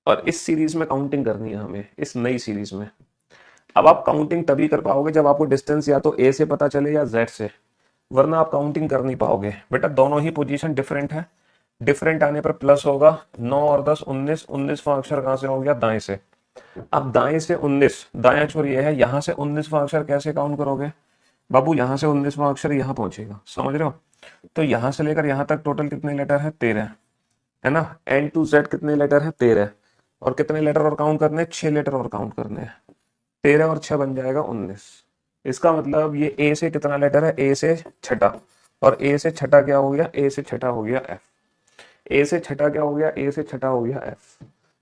और इस सीरीज में काउंटिंग करनी है हमें, इस नई सीरीज में। अब आप काउंटिंग तभी कर पाओगे जब आपको डिस्टेंस या तो ए से पता चले या जेड से, वरना आप काउंटिंग कर नहीं पाओगे। बेटा दोनों ही पोजीशन डिफरेंट है, डिफरेंट आने पर प्लस होगा। 9 और 10 19, 19वां अक्षर कहां से हो गया, दाएं से। अब दाएं से 19, दाया छोर ये है, यहां से 19वां अक्षर कैसे काउंट करोगे बाबू, यहां से 19वां अक्षर यहां पहुंचेगा। समझ रहे हो? तो यहां से लेकर यहां तक टोटल कितने लेटर है, 13, है ना। एन टू जेड कितने लेटर है, 13। और कितने लेटर और काउंट करने, 6 लेटर और काउंट करने हैं। 13 और 6 बन जाएगा 19। इसका मतलब ये ए से कितना लेटर है, ए से छठा। और ए से छठा क्या हो गया, ए से छठा हो गया एफ। ए से छठा क्या हो गया, ए से छठा हो गया एफ।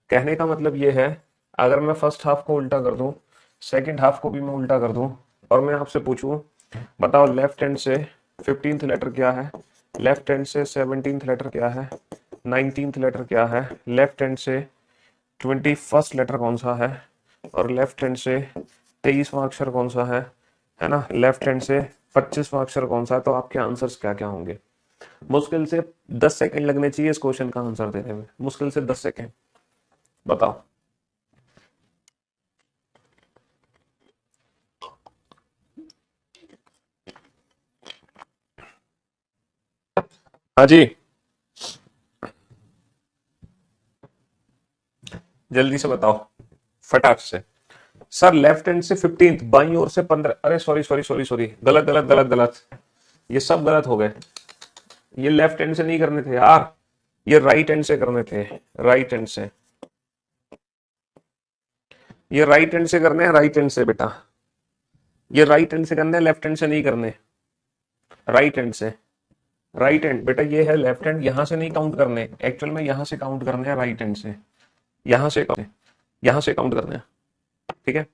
कहने का मतलब ये है, अगर मैं फर्स्ट हाफ को उल्टा कर दूं, सेकंड हाफ को भी मैं उल्टा कर दूं, और मैं आपसे पूछूं बताओ लेफ्ट हैंड से 15th लेटर क्या है, लेफ्ट हैंड से 17th लेटर क्या है, 19th लेटर क्या है, लेफ्ट हैंड से 21st लेटर कौन सा है, और लेफ्ट हैंड से 23वां अक्षर कौन सा है ना, लेफ्ट हैंड से 25वां अक्षर कौन सा है, तो आपके आंसर्स क्या क्या होंगे। मुश्किल से 10 सेकंड लगने चाहिए इस क्वेश्चन का आंसर देने में, मुश्किल से 10 सेकंड। बताओ। हाँ जी, जल्दी से बताओ, फटाक से। सर लेफ्ट हैंड से 15th, बाई ओर से 15, अरे सॉरी सॉरी सॉरी सॉरी, गलत गलत गलत गलत, ये सब गलत हो गए। ये लेफ्ट हैंड से नहीं करने थे यार, ये राइट हैंड से करने थे। राइट हैंड से, ये राइट हैंड से करने हैं, राइट हैंड से बेटा। ये राइट हैंड से करने हैं, लेफ्ट हैंड से नहीं करने। राइट हैंड से, राइट हैंड बेटा, ये है लेफ्ट हैंड, यहां से नहीं काउंट करने, एक्चुअल में यहां से काउंट करने हैं, राइट हैंड से। यहां से, यहां से काउंट करने हैं, ठीक है।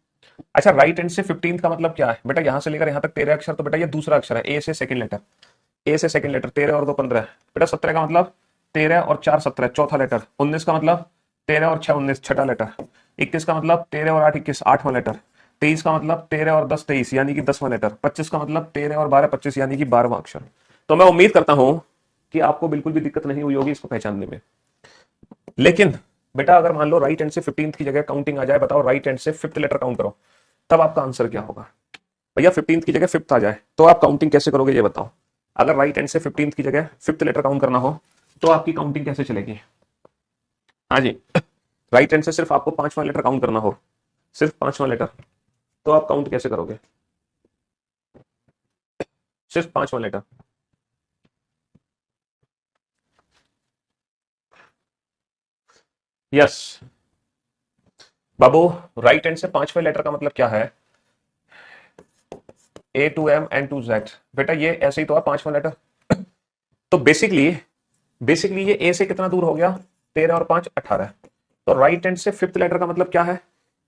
अच्छा, राइट हैंड से 15 का मतलब क्या है बेटा? यहां से लेकर यहां तक 13 अक्षर, तो बेटा ये दूसरा अक्षर है, ए से सेकंड लेटर। ए से सेकंड लेटर, 13 और 2 15। बेटा 17 का मतलब 13 और 4 17, चौथा लेटर। 19 का मतलब 13 और 6 19, छठा लेटर। 21 का मतलब 13 और 8 21, आठवां लेटर। 23 का मतलब 13 और 10 23, यानी कि 10वां लेटर। 25 का मतलब 13 और 12 25, यानी कि 12वां अक्षर। तो मैं उम्मीद करता हूं कि आपको बिल्कुल भी दिक्कत नहीं हुई होगी इसको पहचानने में। लेकिन बेटा अगर मान लो राइट हैंड से 15 की जगह काउंटिंग आ जाए, बताओ राइट हैंड से फिफ्थ लेटर काउंट करो, तब आपका आंसर क्या होगा? भैया 15 की जगह फिफ्थ आ जाए तो आप काउंटिंग कैसे करोगे ये बताओ। अगर राइट हैंड से 15 की जगह फिफ्थ लेटर काउंट करना हो तो आपकी काउंटिंग कैसे चलेगी? हाँ जी, राइट हैंड से सिर्फ आपको पांचवा लेटर काउंट करना हो, सिर्फ पांचवा लेटर, तो आप काउंट कैसे करोगे? सिर्फ पांचवा लेटर। यस बाबू, राइट हैंड से पांचवें लेटर का मतलब क्या है? A to M N to Z. बेटा ये ऐसे ही तो है, पांचवा लेटर। तो बेसिकली ये ए से कितना दूर हो गया? 13 और 5 18। तो राइट हैंड से फिफ्थ लेटर का मतलब क्या है?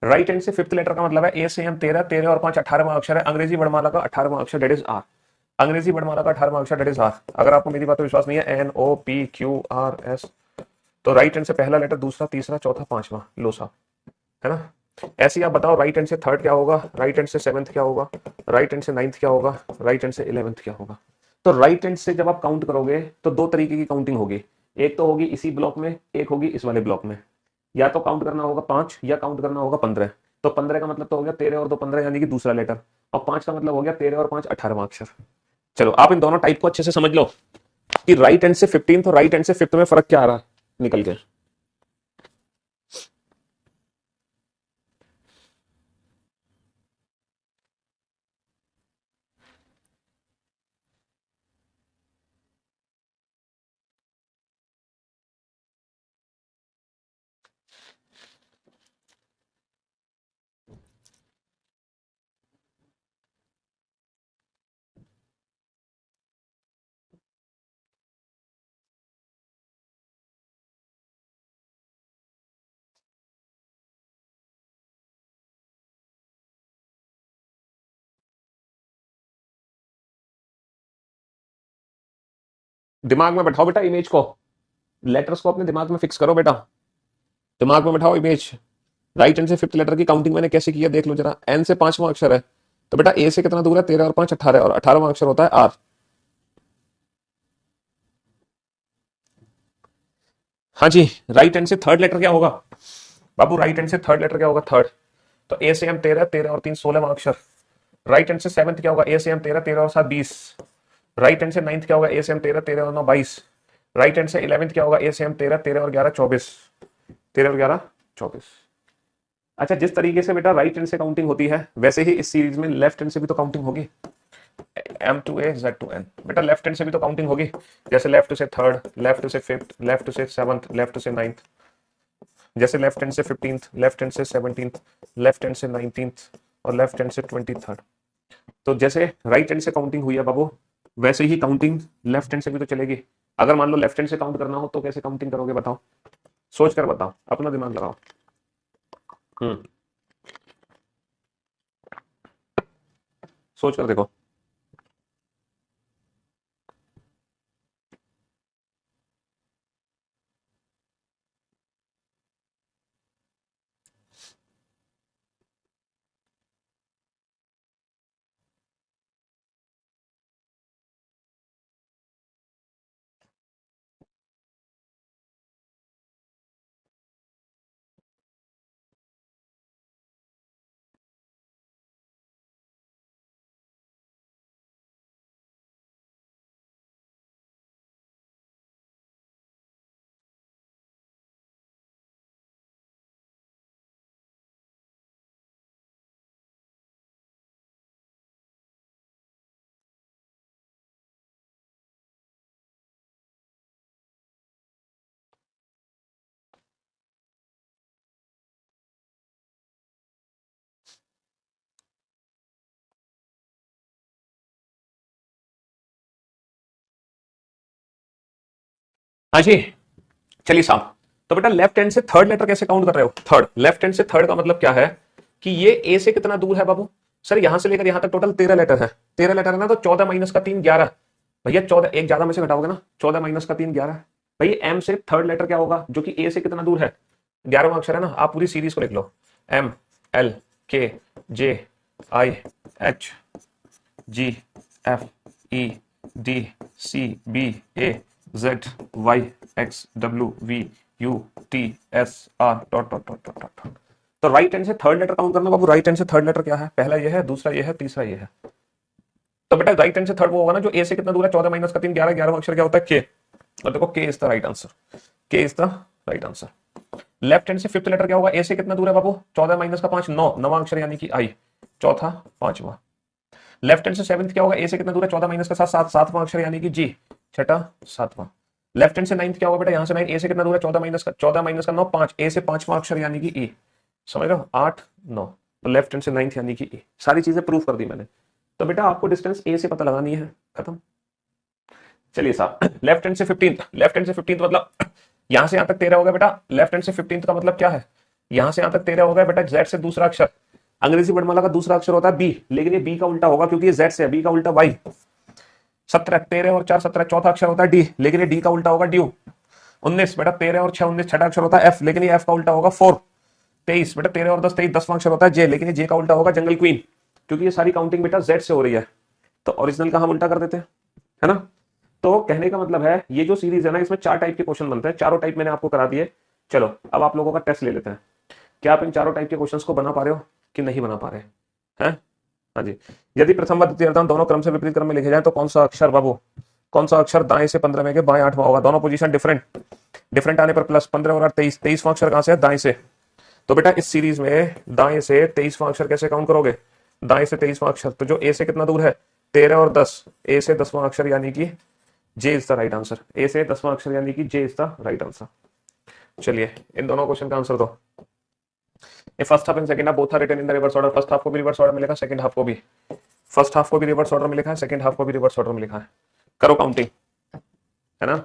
राइट हैंड से फिफ्थ लेटर का मतलब है ए से एम 13, 13 और 5 18वां अक्षर है, अंग्रेजी वर्णमाला का 18वां अक्षर, डेट इज आर। अंग्रेजी वर्णमाला का 18वां अक्षर, डेट इज आर। अगर आपको मेरी बात पर विश्वास नहीं है, N O P Q R S, तो राइट हैंड से पहला लेटर, दूसरा, तीसरा, चौथा, पांचवा, लोसा, है ना? ऐसे ही आप बताओ राइट हैंड से थर्ड क्या होगा, राइट हैंड से सेवंथ क्या होगा, राइट हैंड से नाइन्थ क्या होगा, राइट हैंड से 11th क्या होगा? तो राइट हैंड से जब आप काउंट करोगे तो दो तरीके की काउंटिंग होगी। एक तो होगी इसी ब्लॉक में, एक होगी इस वाले ब्लॉक में। या तो काउंट करना होगा 5 या काउंट करना होगा 15। तो 15 का मतलब तो हो गया 13 और 2 15, यानी कि दूसरा लेटर। और 5 का मतलब हो गया 13 और 5 18वां अक्षर। चलो आप इन दोनों टाइप को अच्छे से समझ लो कि राइट हैंड से 15 और राइट हैंड से फिफ्थ में फर्क क्या आ रहा है निकल के। दिमाग में बैठाओ बेटा इमेज को, लेटर्स को अपने दिमाग में फिक्स करो बेटा, दिमाग में बैठाओ इमेज। राइट हैंड से फिफ्थ लेटर की काउंटिंग मैंने कैसे किया देख लो जरा। एन से पांचवां अक्षर है, तो बेटा ए से कितना दूर है? 13 और 5 18, और 18वां अक्षर होता है आर। हाँ जी, राइट हैंड से थर्ड लेटर क्या होगा बाबू? राइट हैंड से थर्ड लेटर क्या होगा? थर्ड। तो ए से एम 13, 13 और 3 16वां अक्षर। राइट हैंड से सेवंथ क्या होगा? ए से एम 13, 13 और 7 20। राइट हैंड से नाइन्थ क्या होगा? ए से एम 13, 13 और 9 22। राइट हैंड से 11th क्या होगा? ए से एम 13, 13 और 11 24। 13 और 11 24। अच्छा, जिस तरीके से बेटा राइट हैंड से काउंटिंग होती है, वैसे ही इस सीरीज में लेफ्ट हैंड से भी तो काउंटिंग होगी। M to A Z to N, बेटा लेफ्ट हैंड से भी तो काउंटिंग होगी। जैसे लेफ्ट से थर्ड, लेफ्ट से फिफ्थ, लेफ्ट से सेवंथ, लेफ्ट से नाइन्थ। जैसे लेफ्ट हैंड से 15th, लेफ्ट हैंड से 17th, लेफ्ट हैंड से 19th, और लेफ्ट हैंड से 23rd। तो जैसे राइट हैंड से काउंटिंग हुई है बाबू, वैसे ही काउंटिंग लेफ्ट हैंड से भी तो चलेगी। अगर मान लो लेफ्ट हैंड से काउंट करना हो तो कैसे काउंटिंग करोगे बताओ? सोच कर बताओ, अपना दिमाग लगाओ। हम्म, सोच कर देखो। हाँ जी, चलिए साहब। तो बेटा लेफ्ट हैंड से थर्ड लेटर कैसे काउंट कर रहे हो? थर्ड, लेफ्ट हैंड से थर्ड का मतलब क्या है कि ये ए से कितना दूर है बाबू? सर यहां से लेकर यहां तक टोटल 13 लेटर है। 13 लेटर है ना, तो 14 माइनस का 3 11। भैया 14 एक ज्यादा में से घटाओगे ना, 14 माइनस का 3 11। भैया एम से थर्ड लेटर क्या होगा जो कि ए से कितना दूर है? 11वां अक्षर है ना। आप पूरी सीरीज को लिख लो, M L K J I H G F E D C B A Z Y X W V U T S R dot dot dot dot dot. तो राइट हैंड से थर्ड लेटर काउंट करना बाबू। Right hand से third letter क्या है? पहला ये है, दूसरा ये है, तीसरा ये है। तो बेटा राइट हैंड से थर्ड वो होगा ना जो ए से कितना दूर है? 14 माइनस का 3 11। 11वां अक्षर क्या होता है? के। और देखो के इज द राइट आंसर। के is the right answer. Left hand से फिफ्थ लेटर क्या होगा? ए से कितना दूर है बाबू? 14 माइनस का 5 9। 9वां अक्षर यानी कि आई। चौथा, पांचवा। लेफ्ट हैंड से सेवंथ क्या होगा? ए से कितना दूर है? 14 माइनस का 7 7। 7वां अक्षर यानी कि जी। छठा, सातवां। लेफ्ट हैंड से नाइन्थ क्या होगा बेटा? यहां से 9 ए से कितना दूर है? 14 माइनस का 9 5। ए से पांचवां अक्षर यानी कि ई। समझ रहे हो? 8 9। तो लेफ्ट हैंड से नाइन्थ यानी कि ई। सारी चीजें प्रूफ कर दी मैंने। तो बेटा आपको डिस्टेंस ए से पता लगानी है, खत्म। चलिए साहब, लेफ्ट हैंड से 15th। लेफ्ट हैंड से 15th मतलब यहां से यहां तक 13 हो गया बेटा। लेफ्ट हैंड से 15th का मतलब क्या है? यहां से यहां तक 13 हो गया बेटा। जेड से दूसरा अक्षर, अंग्रेजी वर्णमाला का दूसरा अक्षर होता है बी, लेकिन ये बी का उल्टा होगा क्योंकि ये जेड से है। बी का उल्टा वाई। 17, 13 और 4 17। चौथा अक्षर होता है डी, लेकिन ये डी का उल्टा होगा ड्यू। 19 बेटा, 13 और 6 19। छठा अक्षर होता है एफ, लेकिन ये एफ का उल्टा होगा 4। 23 बेटा, 13 और 10 23। 10वां अक्षर होता है जे, लेकिन ये जे का उल्टा होगा जंगल क्वीन, क्योंकि ये सारी काउंटिंग बेटा जेड से हो रही है। तो ओरिजिनल का हम उल्टा कर देते हैं, है ना। तो कहने का मतलब है ये जो सीरीज है ना, इसमें 4 टाइप के क्वेश्चन बनते हैं। चारों टाइप मैंने आपको करा दिए। चलो अब आप लोगों का टेस्ट ले लेते हैं। क्या आप इन चारों टाइप के क्वेश्चंस को बना पा रहे हो कि नहीं बना पा रहे हैं? हाँ जी। यदि प्रथम व द्वितीय अर्धांत दोनों क्रम से विपरीत क्रम में लिखे जाए तो कौन सा अक्षर बाबू, कौन सा अक्षर दाएं से 15 में के बाएं 8वां होगा? दोनों पोजीशन डिफरेंट, डिफरेंट आने पर प्लस। 15 और 23। 23वां अक्षर कहां से है? दाएं से। तो बेटा इस सीरीज में दाएं से 23वां अक्षर कैसे काउंट करोगे? दाएं से 23वां अक्षर, तो जो ए से कितना दूर है? 13 और 10। ए से 10वां अक्षर यानी कि J is the right answer. A से 10वां अक्षर यानी कि J is the right answer. चलिए इन दोनों क्वेश्चन का आंसर दो। First half and second half both are written in the reverse order. First half को भी रिवर्स ऑर्डर में लिखा, सेकंड हाफ को भी। फर्स्ट हाफ को भी रिवर्स ऑर्डर में लिखा है, सेकंड हाफ को भी रिवर्स ऑर्डर में लिखा है। करो काउंटिंग, है ना।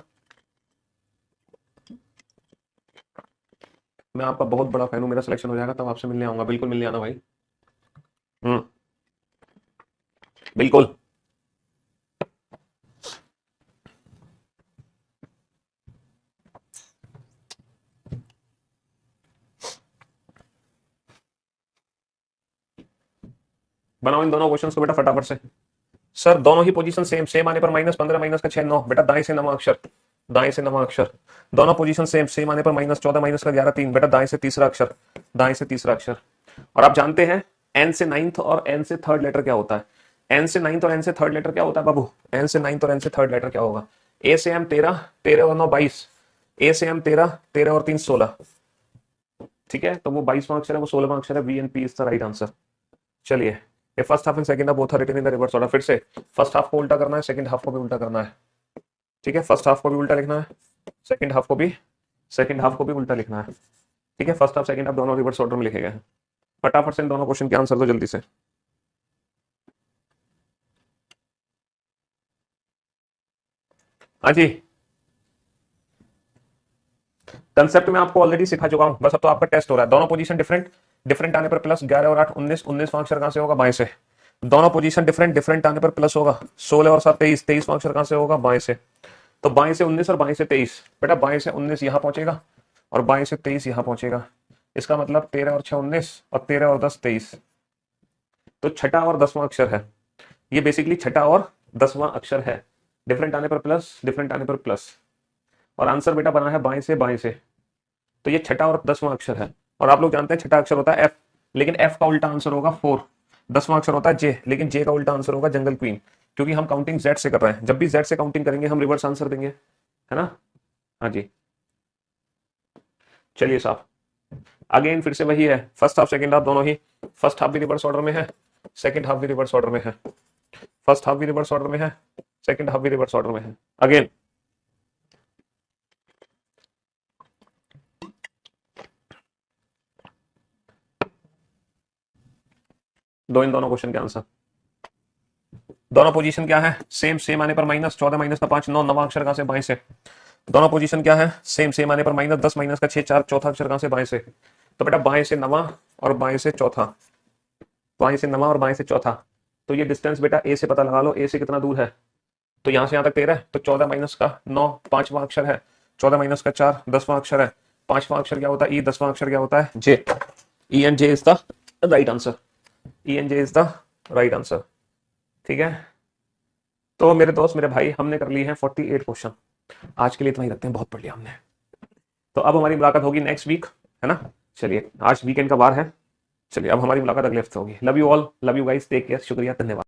मैं आपका बहुत बड़ा फैन हूं। मेरा सिलेक्शन हो जाएगा तब आपसे मिलने आऊंगा। बिल्कुल मिलने आना भाई। बिल्कुल। बनाओ इन दोनों क्वेश्चंस को बेटा फटाफट से। सर दोनों ही पोजीशन सेम, सेम आने पर -15 माइनस का 6 9। बेटा दाएं से 9वां अक्षर, दाएं से 9वां अक्षर। दोनों पोजीशन सेम, सेम आने पर -14 माइनस का 11 3। बेटा दाएं से तीसरा अक्षर, दाएं से तीसरा अक्षर। और आप जानते हैं एन से नाइन्थ और एन से थर्ड लेटर क्या होता है? एन से नाइन्थ और एन से थर्ड लेटर क्या होता है बाबू? एन से नाइन्थ और एन से थर्ड लेटर क्या होगा? ए से एम 13, 13 और 9 22। ए से एम 13, 13 और 3 16। ठीक है, तो वो 22वां अक्षर है, वो 16वां अक्षर है। V N P is the right answer. चलिए ये first half and second half both are written in the reverse order. फिर से फर्स्ट हाफ को उल्टा करना है, सेकंड हाफ को भी उल्टा करना है। ठीक है, फर्स्ट हाफ को भी उल्टा लिखना है, सेकंड हाफ को भी, सेकंड हाफ को भी उल्टा लिखना है। ठीक है, फर्स्ट हाफ सेकंड हाफ दोनों रिवर्स ऑर्डर में लिखे गए हैं। फटाफट से इन दोनों क्वेश्चन के आंसर दो जल्दी से। हाँ जी, कंसेप्ट में आपको ऑलरेडी सिखा चुका हूं, बस अब तो आपका टेस्ट हो रहा है। दोनों पोजीशन डिफरेंट, डिफरेंट आने पर प्लस। 11 और 8 19। 19वां अक्षर कहां से होगा? बाएं से। दोनों पोजीशन डिफरेंट, डिफरेंट आने पर प्लस होगा। 16 और 7 23। 23वां अक्षर कहां से होगा? बाएं से। तो बाएं से 19 और बाएं से 23। बेटा बाएं से 19 यहां पहुंचेगा और बाएं से 23 यहां पहुंचेगा। इसका मतलब 13 और 6 19 और 13 और 10 23। तो छठा और 10वां अक्षर है ये, बेसिकली छठा और 10वां अक्षर है। डिफरेंट आने पर प्लस, डिफरेंट आने पर प्लस। और आंसर बेटा बना है बाएं से बाएं से। तो ये छठा और 10वां अक्षर है। और आप लोग जानते हैं छठा अक्षर होता है एफ, लेकिन एफ का उल्टा आंसर होगा 4। 10वां अक्षर होता है जे, लेकिन जे का उल्टा आंसर होगा जंगल क्वीन, क्योंकि हम काउंटिंग जेड से कर रहे हैं। जब भी जेड से काउंटिंग करेंगे हम रिवर्स आंसर देंगे, है ना। हाँ जी, चलिए साहब अगेन फिर से वही है। फर्स्ट हाफ सेकंड हाफ दोनों ही, फर्स्ट हाफ भी रिवर्स ऑर्डर में है, सेकंड हाफ भी रिवर्स ऑर्डर में है। फर्स्ट हाफ भी रिवर्स ऑर्डर में है, सेकंड हाफ भी रिवर्स ऑर्डर में है। अगेन दो इन दोनों क्वेश्चन के आंसर। दोनों पोजीशन क्या है? सेम, सेम आने पर -14 माइनस का 5 9। 9वां अक्षर कहां से? बाएं से। दोनों पोजीशन क्या है, सेम सेम आने पर -10 -6 4, चौथा अक्षर कहां से, बाएं से। तो बेटा बाएं से नवा और बाएं से चौथा, बाएं से नवा और बाएं से चौथा। तो ये डिस्टेंस बेटा ए से पता लगा लो, ए से कितना दूर है, तो यहां से यहां तक 13 है, तो 14 माइनस का 9 पांचवा अक्षर है, 14 माइनस का 4 10वां अक्षर है, पांचवा अक्षर क्या होता है ई, 10वां अक्षर क्या होता है J. E and J is the right answer, E and J is the right answer. ठीक है, तो मेरे दोस्त मेरे भाई हमने कर ली है 48 क्वेश्चन। आज के लिए इतना ही रखते हैं, बहुत पढ़ लिया हमने। तो अब हमारी मुलाकात होगी नेक्स्ट वीक, है ना। चलिए आज वीकेंड का वार है, चलिए अब हमारी मुलाकात अगले हफ्ते होगी। Love you all, love you guys, take care, शुक्रिया, धन्यवाद।